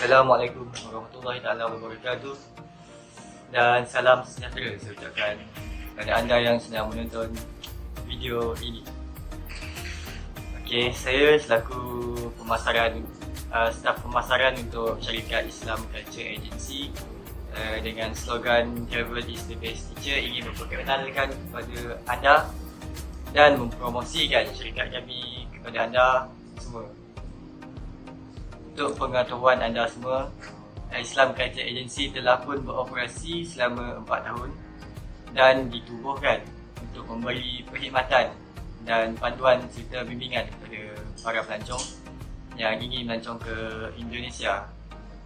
Assalamualaikum warahmatullahi taala wabarakatuh. Dan salam sejahtera saya ucapkan kepada anda yang sedang menonton video ini. Okey, saya selaku staf pemasaran untuk syarikat Islam Culture Agency dengan slogan Travel is the best teacher ingin memperkenalkan kepada anda dan mempromosikan syarikat kami kepada anda semua. Untuk pengetahuan anda semua, Islam Culture Agency telah pun beroperasi selama 4 tahun dan ditubuhkan untuk memberi perkhidmatan dan panduan serta bimbingan kepada para pelancong yang ingin melancong ke Indonesia,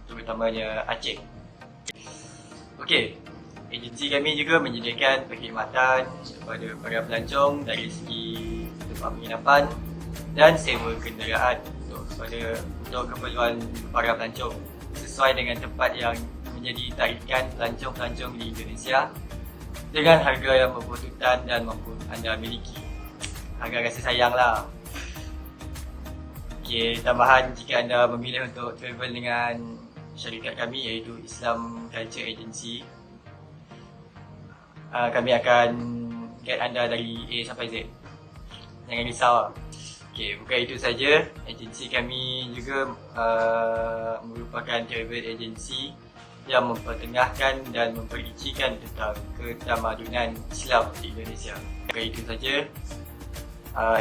terutamanya Aceh. Okey, agensi kami juga menyediakan perkhidmatan kepada para pelancong dari segi tempat penginapan dan sewa kenderaan untuk keperluan para pelancong sesuai dengan tempat yang menjadi tarikan pelancong-pelancong di Indonesia dengan harga yang berpatutan dan mampu anda miliki. Harga rasa sayang lah. Okey, tambahan jika anda memilih untuk travel dengan syarikat kami iaitu Islam Culture Agency, kami akan guide anda dari A sampai Z. Jangan risau lah. Okey, bukan itu saja, agensi kami juga merupakan travel agency yang mempertengahkan dan mempericikan tentang ketamadunan Islam di Indonesia. Bukan itu saja,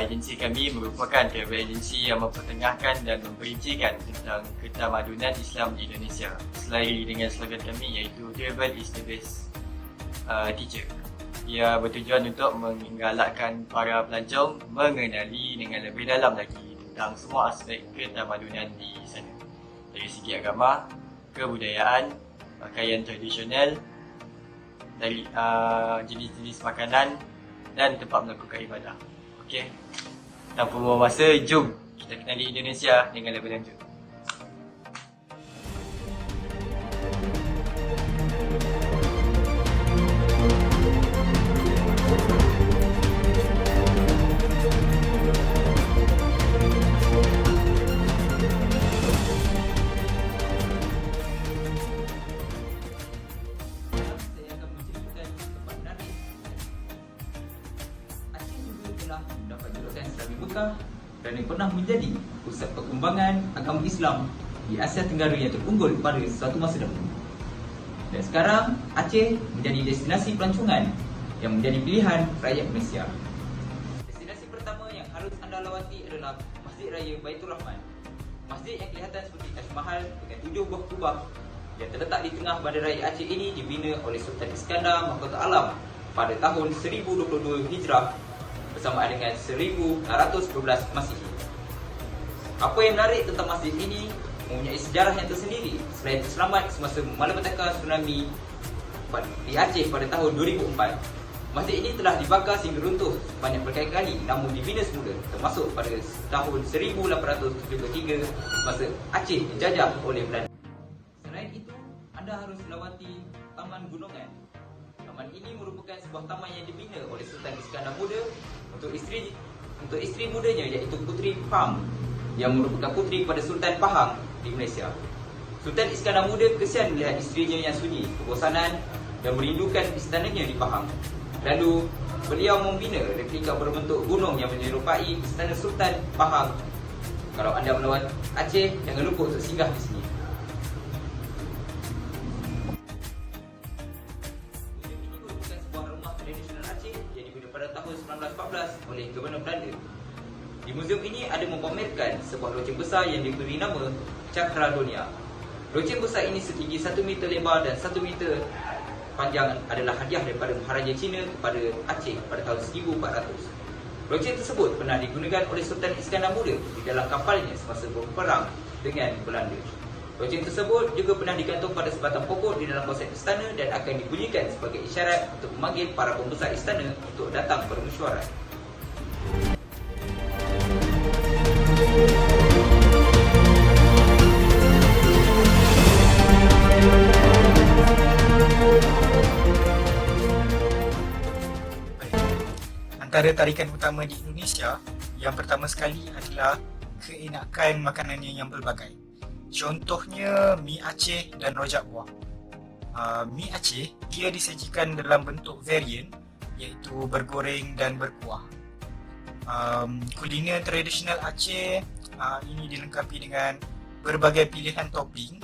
agensi kami merupakan travel agency yang mempertengahkan dan mempericikan tentang ketamadunan Islam di Indonesia. Selari dengan slogan kami iaitu Travel is the best teacher. Ia bertujuan untuk menggalakkan para pelancong mengenali dengan lebih dalam lagi tentang semua aspek ketamadunan di sana. Dari segi agama, kebudayaan, pakaian tradisional, dari jenis-jenis makanan dan tempat melakukan ibadah. Okey, tanpa buang masa, jom kita kenali Indonesia dengan lebih lanjut. Mendapat julukan Islami Mekah kerana pernah menjadi pusat perkembangan agama Islam di Asia Tenggara yang terunggul pada suatu masa dahulu. Dan sekarang Aceh menjadi destinasi pelancongan yang menjadi pilihan rakyat Malaysia. Destinasi pertama yang harus anda lawati adalah Masjid Raya Baitur Rahman. Masjid yang kelihatan seperti Taj Mahal dengan 7 buah kubah yang terletak di tengah bandaraya Aceh ini dibina oleh Sultan Iskandar Mahkota Alam pada tahun 1022 Hijrah bersamaan dengan 1612 Masihi. Apa yang menarik tentang masjid ini mempunyai sejarah yang tersendiri selain terselamat semasa malapetaka tsunami di Aceh pada tahun 2004. Masjid ini telah dibakar sehingga runtuh banyak berkali-kali namun dibina semula termasuk pada tahun 1873 masa Aceh dijajah oleh Belanda. Selain itu, anda harus melawati Taman Gunungan. Taman ini merupakan sebuah taman yang dibina oleh Sultan Iskandar Muda untuk isteri mudanya iaitu Puteri Pam yang merupakan puteri kepada Sultan Pahang di Malaysia. Sultan Iskandar Muda kesian melihat isterinya yang sunyi, kebosanan dan merindukan istananya di Pahang. Lalu beliau membina replika berbentuk gunung yang menyerupai istana Sultan Pahang. Kalau anda melawat Aceh, jangan lupa untuk singgah di sini. Tahun 1914 oleh Gubernur Belanda. Di muzium ini ada memamerkan sebuah loceng besar yang diberi nama Cakradonia. Loceng besar ini setinggi 1 meter lebar dan 1 meter panjang adalah hadiah daripada Maharaja Cina kepada Aceh pada tahun 1400. Loceng tersebut pernah digunakan oleh Sultan Iskandar Muda di dalam kapalnya semasa berperang dengan Belanda. Loceng tersebut juga pernah digantung pada sebatang pokok di dalam kawasan istana dan akan dibunyikan sebagai isyarat untuk memanggil para pembesar istana untuk datang bermesyuarat. Antara tarikan utama di Indonesia, yang pertama sekali adalah keenakan makanannya yang pelbagai. Contohnya mi Aceh dan rojak buah. Mi Aceh dia disajikan dalam bentuk varian iaitu bergoreng dan berkuah. Kuliner tradisional Aceh ini dilengkapi dengan berbagai pilihan topping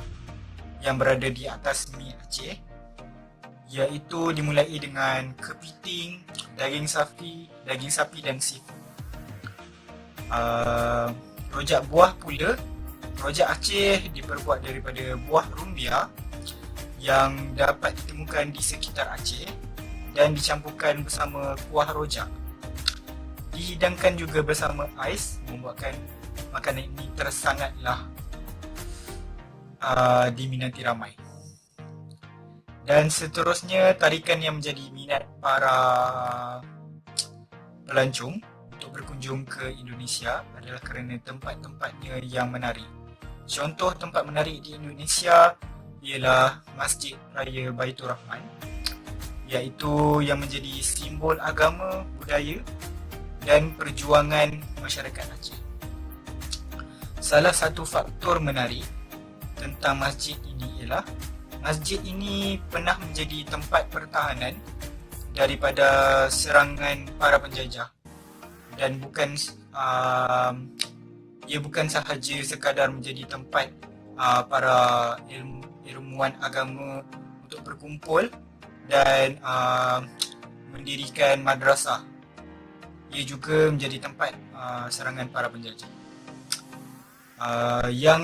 yang berada di atas mi Aceh, iaitu dimulai dengan kepiting, daging sapi dan seafood. Rojak buah pula, rojak Aceh diperbuat daripada buah rumbia yang dapat ditemukan di sekitar Aceh dan dicampurkan bersama kuah rojak. Dihidangkan juga bersama ais, membuatkan makanan ini tersangatlah diminati ramai. Dan seterusnya, tarikan yang menjadi minat para pelancong untuk berkunjung ke Indonesia adalah kerana tempat-tempatnya yang menarik. Contoh tempat menarik di Indonesia ialah Masjid Raya Baitur Rahman, iaitu yang menjadi simbol agama, budaya dan perjuangan masyarakat Aceh. Salah satu faktor menarik tentang masjid ini ialah masjid ini pernah menjadi tempat pertahanan daripada serangan para penjajah, dan ia bukan sahaja sekadar menjadi tempat para ilmuwan agama untuk berkumpul dan mendirikan madrasah. Ia juga menjadi tempat serangan para penjajah. Yang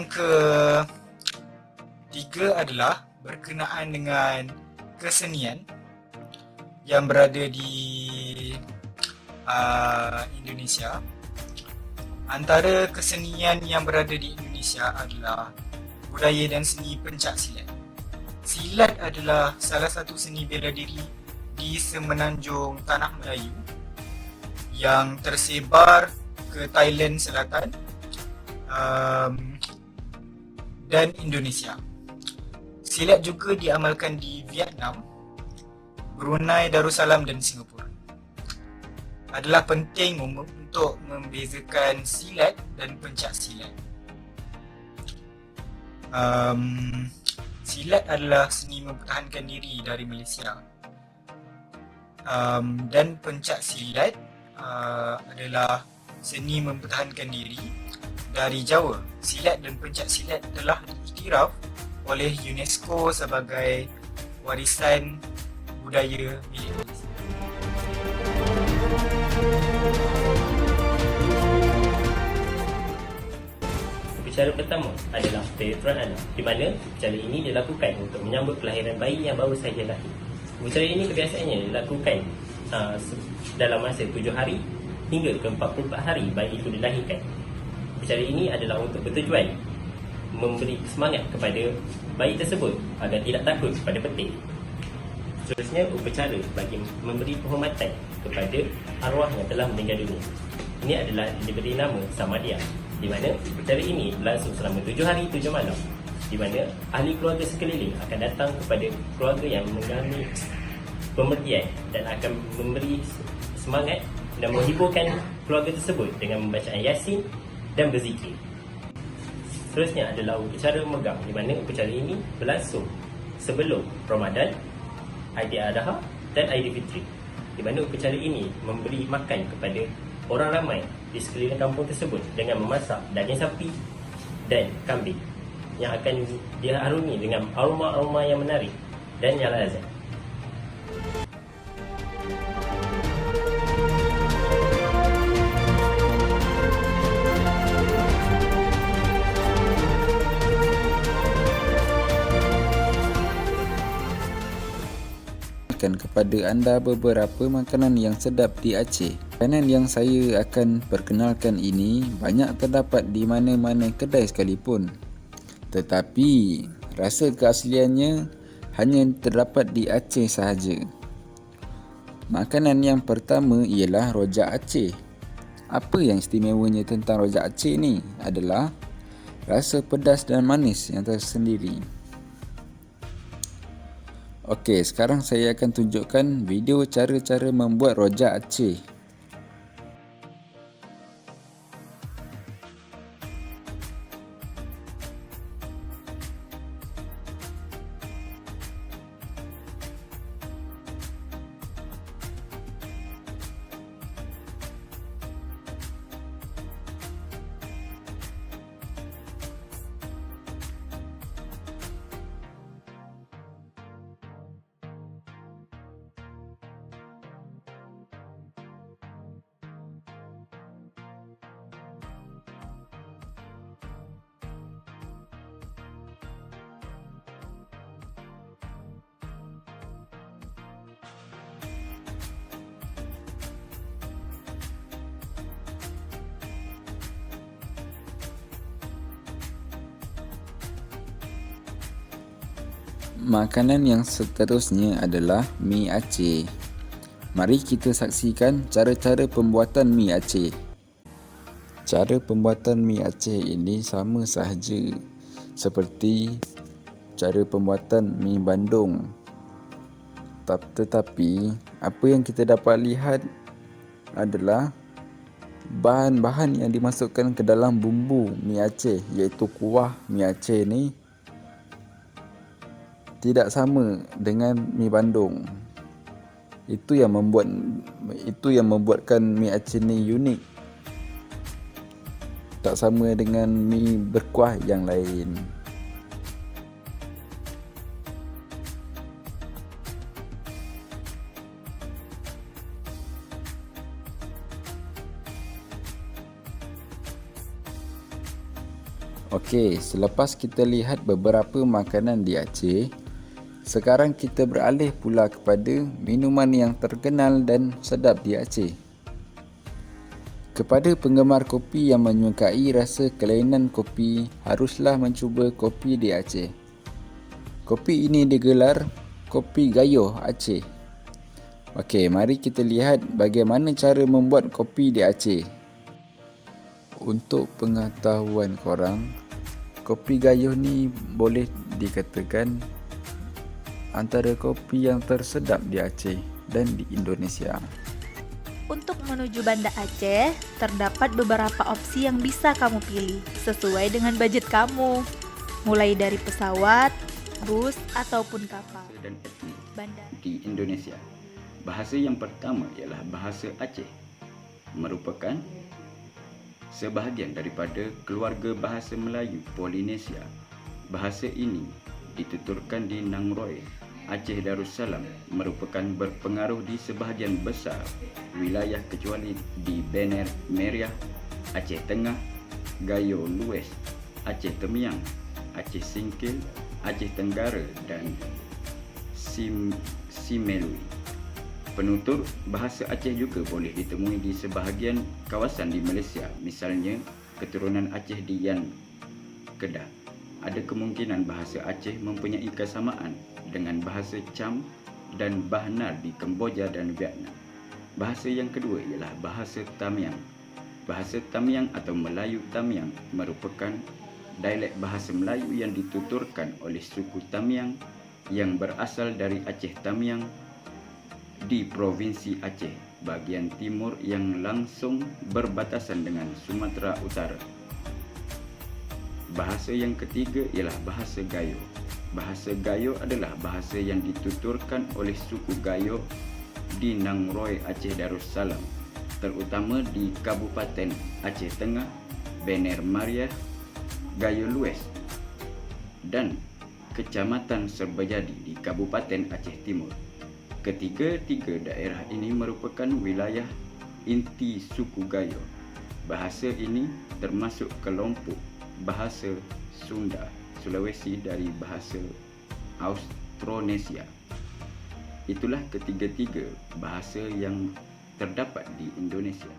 ketiga adalah berkenaan dengan kesenian yang berada di Indonesia. Antara kesenian yang berada di Indonesia adalah budaya dan seni pencak silat. Silat adalah salah satu seni bela diri di semenanjung Tanah Melayu yang tersebar ke Thailand Selatan dan Indonesia. Silat juga diamalkan di Vietnam, Brunei Darussalam dan Singapura. Adalah penting untuk membezakan silat dan pencak silat. Silat adalah seni mempertahankan diri dari Malaysia, dan pencak silat adalah seni mempertahankan diri dari Jawa. Silat dan pencak silat telah diiktiraf oleh UNESCO sebagai warisan budaya milik Malaysia. Upacara pertama adalah Peretruan Anak, di mana upacara ini dilakukan untuk menyambut kelahiran bayi yang baru saja lahir. Upacara ini kebiasaannya dilakukan dalam masa 7 hari hingga ke 44 hari bayi itu dilahirkan. Upacara ini adalah untuk bertujuan memberi semangat kepada bayi tersebut agar tidak takut pada petir. Seterusnya, upacara bagi memberi penghormatan kepada arwah yang telah meninggal dunia. Ini adalah diberi nama Samadiyah, di mana upacara ini berlangsung selama 7 hari 7 malam, di mana ahli keluarga sekeliling akan datang kepada keluarga yang mengalami pemergian dan akan memberi semangat dan menghiburkan keluarga tersebut dengan membacaan Yasin dan berzikir. Seterusnya adalah upacara megang, di mana upacara ini berlangsung sebelum Ramadan, Aidiladha dan Aidilfitri, di mana upacara ini memberi makan kepada orang ramai di sekeliling kampung tersebut dengan memasak daging sapi dan kambing yang akan diharungi dengan aroma-aroma yang menarik dan yang lazat. kongsikan kepada anda beberapa makanan yang sedap di Aceh. Makanan yang saya akan perkenalkan ini banyak terdapat di mana-mana kedai sekalipun. Tetapi rasa keasliannya hanya terdapat di Aceh sahaja. Makanan yang pertama ialah rojak Aceh. Apa yang istimewanya tentang rojak Aceh ni adalah rasa pedas dan manis yang tersendiri. Okey, sekarang saya akan tunjukkan video cara-cara membuat rojak Aceh. Makanan yang seterusnya adalah mi Aceh. Mari kita saksikan cara-cara pembuatan mi Aceh. Cara pembuatan mi Aceh ini sama sahaja seperti cara pembuatan mi Bandung. Tetapi apa yang kita dapat lihat adalah bahan-bahan yang dimasukkan ke dalam bumbu mi Aceh, iaitu kuah mi Aceh ni tidak sama dengan mi Bandung. Itu yang membuatkan mi Aceh ni unik. Tak sama dengan mi berkuah yang lain. Okey, selepas kita lihat beberapa makanan di Aceh, sekarang kita beralih pula kepada minuman yang terkenal dan sedap di Aceh. Kepada penggemar kopi yang menyukai rasa kelainan kopi, haruslah mencuba kopi di Aceh. Kopi ini digelar Kopi Gayoh Aceh. Okey, mari kita lihat bagaimana cara membuat kopi di Aceh. Untuk pengetahuan korang, Kopi Gayoh ni boleh dikatakan antara kopi yang tersedap di Aceh dan di Indonesia. Untuk menuju Banda Aceh, terdapat beberapa opsi yang bisa kamu pilih sesuai dengan budget kamu. Mulai dari pesawat, bus, ataupun kapal. Dan etnik Bandar di Indonesia. Bahasa yang pertama ialah bahasa Aceh. Merupakan sebahagian daripada keluarga bahasa Melayu Polinesia. Bahasa ini dituturkan di Nangroe, Aceh Darussalam, merupakan berpengaruh di sebahagian besar wilayah kecuali di Bener Meriah, Aceh Tengah, Gayo Lues, Aceh Temiang, Aceh Singkil, Aceh Tenggara dan Simelui. Penutur bahasa Aceh juga boleh ditemui di sebahagian kawasan di Malaysia, misalnya keturunan Aceh di Yan, Kedah. Ada kemungkinan bahasa Aceh mempunyai kesamaan dengan bahasa Cham dan Bahnar di Kemboja dan Vietnam. Bahasa yang kedua ialah bahasa Tamiang. Bahasa Tamiang atau Melayu Tamiang merupakan dialek bahasa Melayu yang dituturkan oleh suku Tamiang yang berasal dari Aceh Tamiang di Provinsi Aceh bahagian timur yang langsung berbatasan dengan Sumatera Utara. Bahasa yang ketiga ialah bahasa Gayo. Bahasa Gayo adalah bahasa yang dituturkan oleh suku Gayo di Nangroe, Aceh Darussalam, terutama di Kabupaten Aceh Tengah, Bener Meriah, Gayo Lues dan Kecamatan Serbajadi di Kabupaten Aceh Timur. Ketiga-tiga daerah ini merupakan wilayah inti suku Gayo. Bahasa ini termasuk kelompok bahasa Sunda, Sulawesi dari bahasa Austronesia. Itulah ketiga-tiga bahasa yang terdapat di Indonesia.